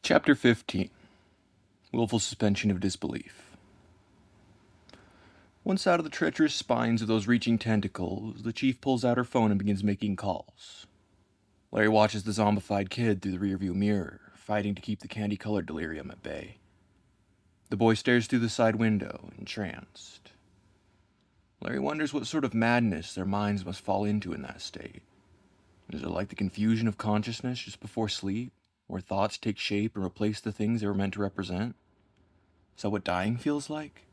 Chapter 15. Willful Suspension of Disbelief. Once out of the treacherous spines of those reaching tentacles, the chief pulls out her phone and begins making calls. Larry watches the zombified kid through the rearview mirror, fighting to keep the candy-colored delirium at bay. The boy stares through the side window, entranced. Larry wonders what sort of madness their minds must fall into in that state. Is it like the confusion of consciousness just before sleep, where thoughts take shape and replace the things they were meant to represent? Is that what dying feels like?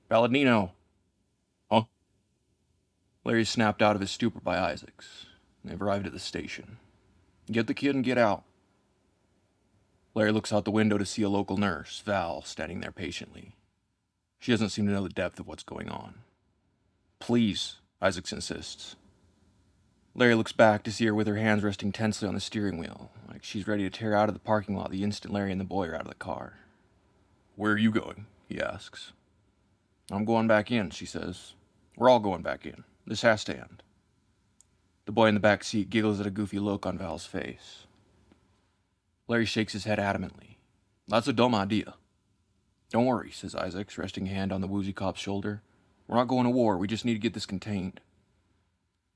Palladino! Huh? Larry snapped out of his stupor by Isaac's. They've arrived at the station. Get the kid and get out. Larry looks out the window to see a local nurse, Val, standing there patiently. She doesn't seem to know the depth of what's going on. Please, Isaac insists. Larry looks back to see her with her hands resting tensely on the steering wheel, like she's ready to tear out of the parking lot the instant Larry and the boy are out of the car. Where are you going? He asks. I'm going back in, she says. We're all going back in. This has to end. The boy in the back seat giggles at a goofy look on Val's face. Larry shakes his head adamantly. That's a dumb idea. Don't worry, says Isaac, resting a hand on the woozy cop's shoulder. We're not going to war, we just need to get this contained.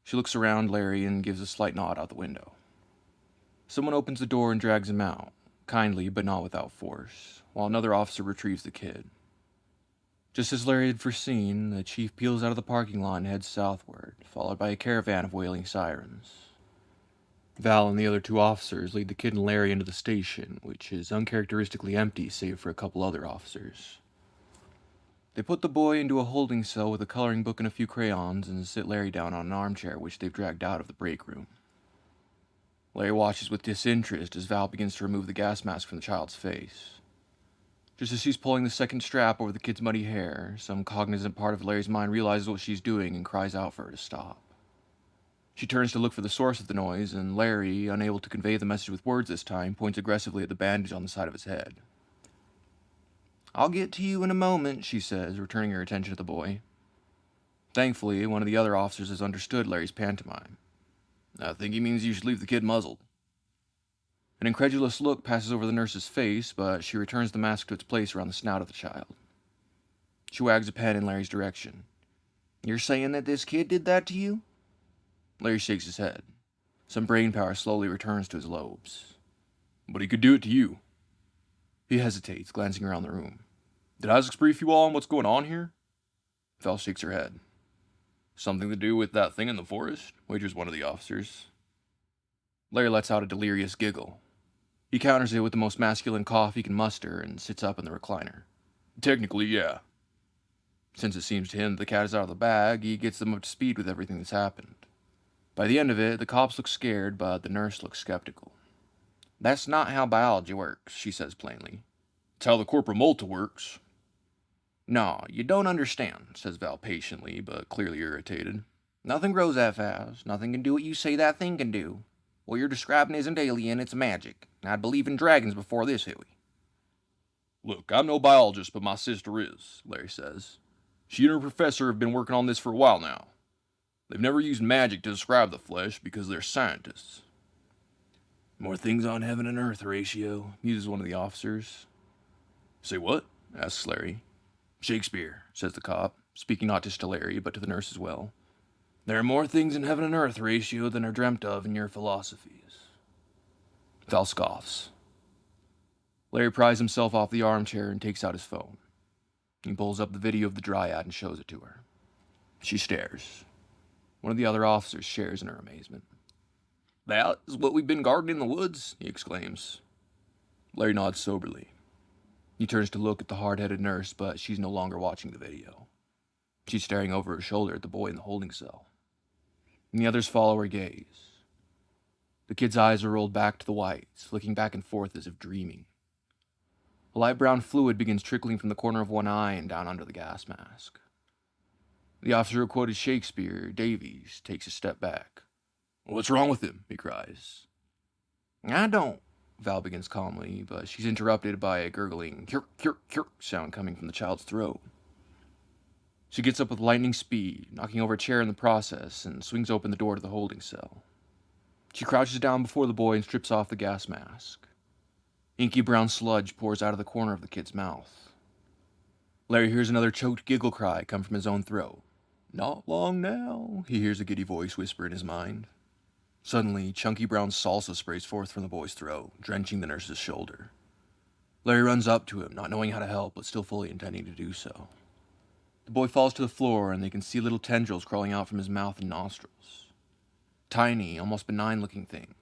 She looks around Larry and gives a slight nod out the window. Someone opens the door and drags him out, kindly but not without force, while another officer retrieves the kid. Just as Larry had foreseen, the chief peels out of the parking lot and heads southward, followed by a caravan of wailing sirens. Val and the other two officers lead the kid and Larry into the station, which is uncharacteristically empty save for a couple other officers. They put the boy into a holding cell with a coloring book and a few crayons and sit Larry down on an armchair which they've dragged out of the break room. Larry watches with disinterest as Val begins to remove the gas mask from the child's face. Just as she's pulling the second strap over the kid's muddy hair, some cognizant part of Larry's mind realizes what she's doing and cries out for her to stop. She turns to look for the source of the noise, and Larry, unable to convey the message with words this time, points aggressively at the bandage on the side of his head. I'll get to you in a moment, she says, returning her attention to the boy. Thankfully, one of the other officers has understood Larry's pantomime. I think he means you should leave the kid muzzled. An incredulous look passes over the nurse's face, but she returns the mask to its place around the snout of the child. She wags a pen in Larry's direction. You're saying that this kid did that to you? Larry shakes his head. Some brain power slowly returns to his lobes. But he could do it to you. He hesitates, glancing around the room. Did Isaac brief you all on what's going on here? Val shakes her head. Something to do with that thing in the forest? Wagers one of the officers. Larry lets out a delirious giggle. He counters it with the most masculine cough he can muster and sits up in the recliner. Technically, yeah. Since it seems to him that the cat is out of the bag, he gets them up to speed with everything that's happened. By the end of it, the cops look scared, but the nurse looks skeptical. That's not how biology works, she says plainly. It's how the corpora multa works. No, you don't understand, says Val patiently, but clearly irritated. Nothing grows that fast. Nothing can do what you say that thing can do. What you're describing isn't alien, it's magic. I'd believe in dragons before this, Huey. Look, I'm no biologist, but my sister is, Larry says. She and her professor have been working on this for a while now. They've never used magic to describe the flesh because they're scientists. More things on heaven and earth, Horatio, muses one of the officers. Say what? Asks Larry. Shakespeare, says the cop, speaking not just to Larry, but to the nurse as well. There are more things in heaven and earth, Horatio, than are dreamt of in your philosophies. Val scoffs. Larry pries himself off the armchair and takes out his phone. He pulls up the video of the dryad and shows it to her. She stares. One of the other officers shares in her amazement. That is what we've been guarding in the woods, he exclaims. Larry nods soberly. He turns to look at the hard-headed nurse, but she's no longer watching the video. She's staring over her shoulder at the boy in the holding cell. And the others follow her gaze. The kid's eyes are rolled back to the whites, looking back and forth as if dreaming. A light brown fluid begins trickling from the corner of one eye and down under the gas mask. The officer who quoted Shakespeare, Davies, takes a step back. What's wrong with him? He cries. I don't, Val begins calmly, but she's interrupted by a gurgling kirk, kirk, kirk sound coming from the child's throat. She gets up with lightning speed, knocking over a chair in the process, and swings open the door to the holding cell. She crouches down before the boy and strips off the gas mask. Inky brown sludge pours out of the corner of the kid's mouth. Larry hears another choked giggle cry come from his own throat. Not long now, he hears a giddy voice whisper in his mind. Suddenly, chunky brown salsa sprays forth from the boy's throat, drenching the nurse's shoulder. Larry runs up to him, not knowing how to help, but still fully intending to do so. The boy falls to the floor, and they can see little tendrils crawling out from his mouth and nostrils. Tiny, almost benign-looking things,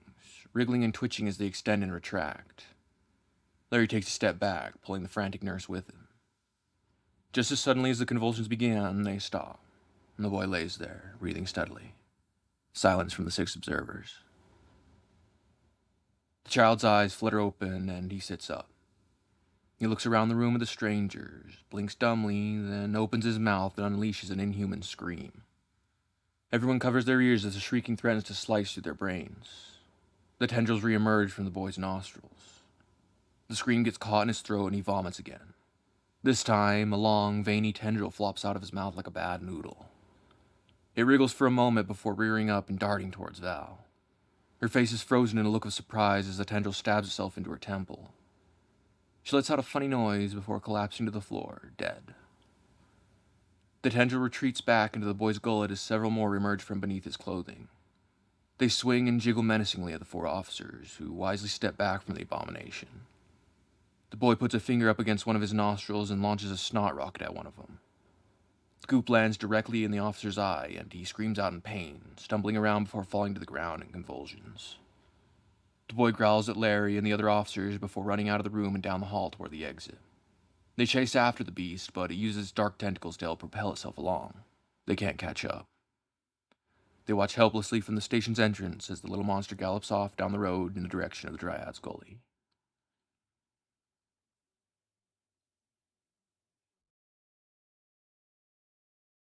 wriggling and twitching as they extend and retract. Larry takes a step back, pulling the frantic nurse with him. Just as suddenly as the convulsions began, they stop, and the boy lays there, breathing steadily. Silence from the 6 observers. The child's eyes flutter open, and he sits up. He looks around the room at the strangers, blinks dumbly, then opens his mouth and unleashes an inhuman scream. Everyone covers their ears as the shrieking threatens to slice through their brains. The tendrils re-emerge from the boy's nostrils. The scream gets caught in his throat and he vomits again. This time, a long, veiny tendril flops out of his mouth like a bad noodle. It wriggles for a moment before rearing up and darting towards Val. Her face is frozen in a look of surprise as the tendril stabs itself into her temple. She lets out a funny noise before collapsing to the floor, dead. The tendril retreats back into the boy's gullet as several more emerge from beneath his clothing. They swing and jiggle menacingly at the 4 officers, who wisely step back from the abomination. The boy puts a finger up against one of his nostrils and launches a snot rocket at one of them. The goop lands directly in the officer's eye, and he screams out in pain, stumbling around before falling to the ground in convulsions. The boy growls at Larry and the other officers before running out of the room and down the hall toward the exit. They chase after the beast, but it uses its dark tentacles to help propel itself along. They can't catch up. They watch helplessly from the station's entrance as the little monster gallops off down the road in the direction of the Dryad's Gully.